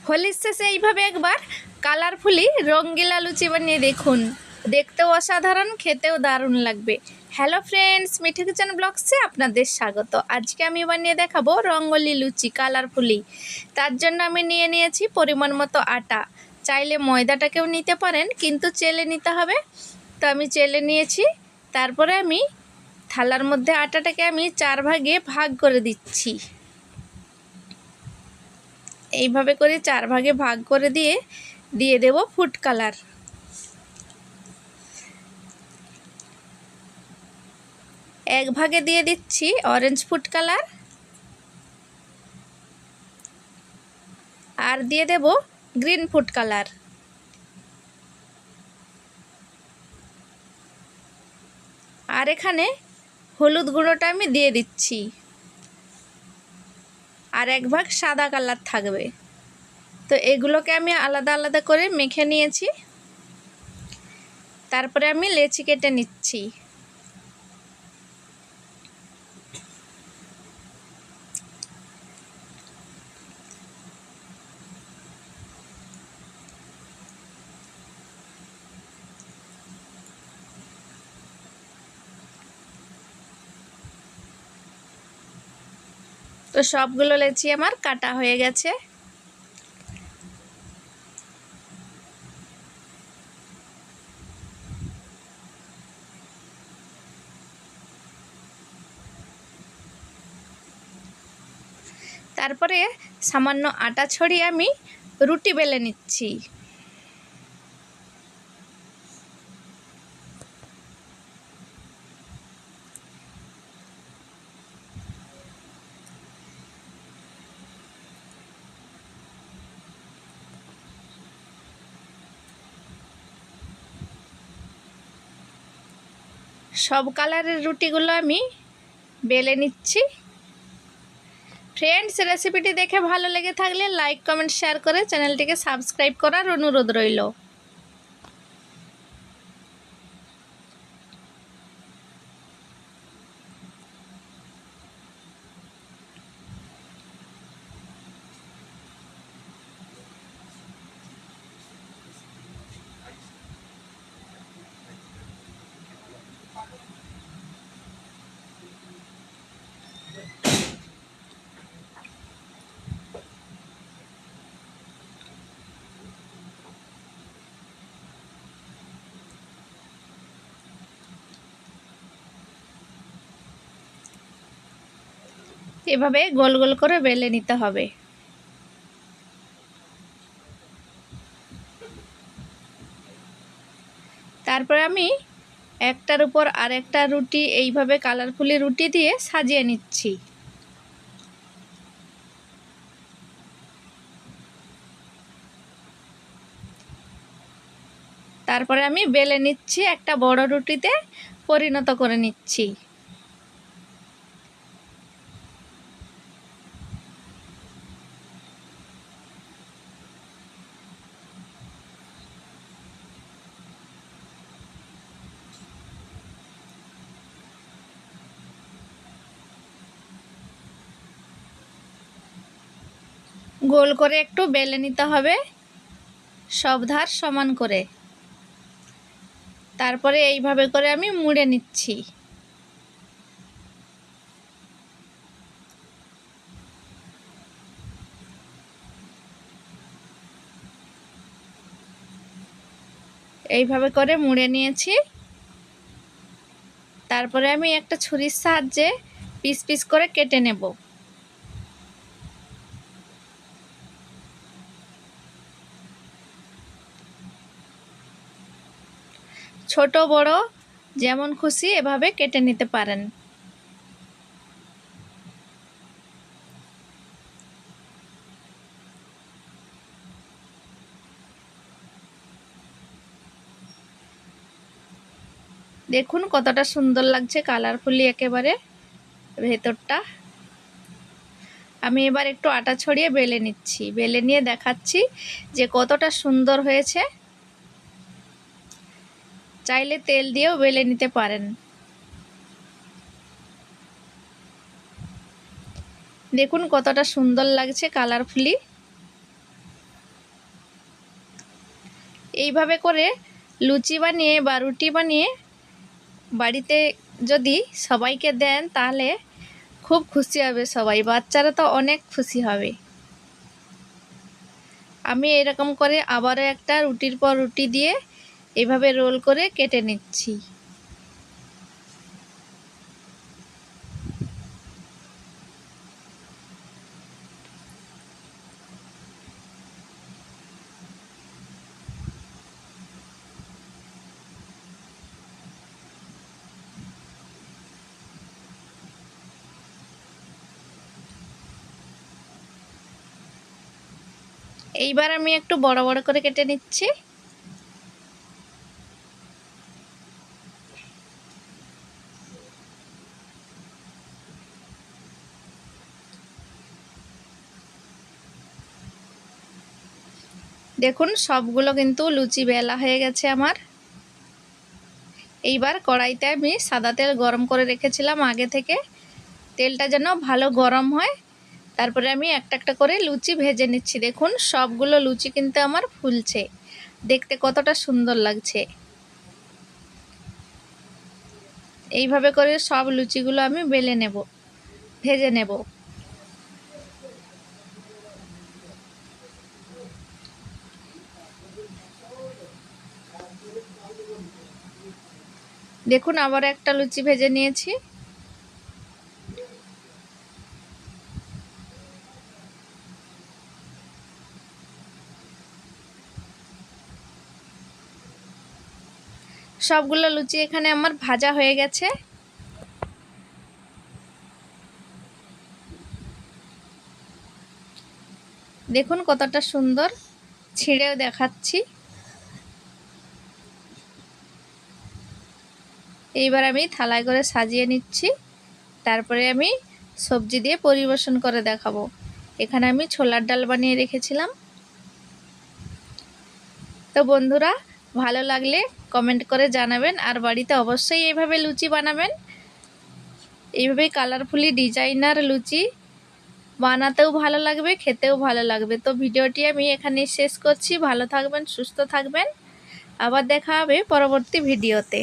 হোলির শেষে এইভাবে একবার কালারফুলি রঙ্গিলা লুচি বানিয়ে দেখুন, দেখতেও অসাধারণ, খেতেও দারুণ লাগবে। হ্যালো ফ্রেন্ডস, মিঠু কিচেন ব্লগসে আপনাদের স্বাগত। আজকে আমি বানিয়ে দেখাবো রঙ্গলি লুচি কালারফুলি। তার জন্য আমি নিয়ে নিয়েছি পরিমাণ মতো আটা। চাইলে ময়দাটাকেও নিতে পারেন, কিন্তু চেলে নিতে হবে। তো আমি চেলে নিয়েছি। তারপরে আমি থালার মধ্যে আটাটাকে আমি 4 ভাগে ভাগ করে দিচ্ছি। এইভাবে করে 4 ভাগে ভাগ করে দিয়ে দেব ফুড কালার। এক ভাগে দিয়ে দিচ্ছি অরেঞ্জ ফুড কালার, আর দিয়ে দেব গ্রিন ফুড কালার। আর এখানে হলুদ গুঁড়োটা আমি দিয়ে দিচ্ছি। আর এক ভাগ সাদা কালার থাকবে। তো এগুলোকে আমি আলাদা আলাদা করে মেখে নিয়েছি। তারপরে আমি লেচি কেটে নিচ্ছি। তো সবগুলো লেচি আমার কাটা হয়ে গেছে। তারপরে সামান্য আটা ছড়িয়ে আমি রুটি বেলে নিচ্ছি। সব কালারের রুটিগুলো আমি বেলে নিচ্ছি। ফ্রেন্ডস, রেসিপিটি দেখে ভালো লেগে থাকলে লাইক কমেন্ট শেয়ার করে চ্যানেলটিকে সাবস্ক্রাইব করার অনুরোধ রইল। এভাবে গোল গোল করে বেলে নিতে হবে। তারপরে আমি একটার উপর আরেকটা রুটি এইভাবে কালারফুলি রুটি দিয়ে সাজিয়ে নিচ্ছি। তারপরে আমি বেলে নিচ্ছি, একটা বড় রুটিতে পরিণত করে নিচ্ছি। গোল করে একটু বেলে নিতে হবে, সব ধার সমান করে। তারপরে এইভাবে করে আমি মুড়ে নিচ্ছি। এইভাবে করে মুড়ে নিয়েছি। তারপরে আমি একটা ছুরির সাহায্যে পিস পিস করে কেটে নেব। ছোট বড় যেমন খুশি এভাবে কেটে নিতে পারেন। দেখুন কতটা সুন্দর লাগছে, কালারফুলি একেবারে ভেতরটা। আমি এবার একটু আটা ছড়িয়ে বেলে নিচ্ছি, বেলে নিয়ে দেখাচ্ছি যে কতটা সুন্দর হয়েছে। চাইলে তেল দিয়েও বেলে নিতে পারেন। দেখুন কতটা সুন্দর লাগছে কালারফুলি। এইভাবে করে লুচি বানিয়ে বা রুটি বানিয়ে বাড়িতে যদি সবাইকে দেন তাহলে খুব খুশি হবে সবাই, বাচ্চারা তো অনেক খুশি হবে। আমি এরকম করে আবারও একটা রুটির পর রুটি দিয়ে এভাবে রোল করে কেটে নিচ্ছি। এইবার আমি একটু বড় বড় করে কেটে নিচ্ছি। দেখুন সবগুলো কিন্তু লুচি বেলা হয়ে গেছে আমার। এইবার কড়াইতে আমি সাদা তেল গরম করে রেখেছিলাম আগে থেকে, তেলটা যেন ভালো গরম হয়, তারপরে আমি একটা একটা করে লুচি ভেজে নিচ্ছি। দেখুন সবগুলো লুচি কিন্তু আমার ফুলছে, দেখতে কতটা সুন্দর লাগছে। এইভাবে করে সব লুচিগুলো আমি বেলে নেব, ভেজে নেব। দেখুন আবার একটা লুচি ভেজে নিয়েছি। সবগুলো লুচি এখানে আমার ভাজা হয়ে গেছে। দেখুন কতটা সুন্দর, ছিঁড়েও দেখাচ্ছি। এইবার আমি থালায় করে সাজিয়ে নিচ্ছি, তারপরে আমি সবজি দিয়ে পরিবেশন করে দেখাবো। এখানে আমি ছোলার ডাল বানিয়ে রেখেছিলাম। তো বন্ধুরা ভালো লাগলে কমেন্ট করে জানাবেন, আর বাড়িতে অবশ্যই এইভাবে লুচি বানাবেন। এইভাবেই কালারফুলি ডিজাইনার লুচি বানাতেও ভালো লাগবে, খেতেও ভালো লাগবে। তো ভিডিওটি আমি এখানেই শেষ করছি। ভালো থাকবেন, সুস্থ থাকবেন, আবার দেখা হবে পরবর্তী ভিডিওতে।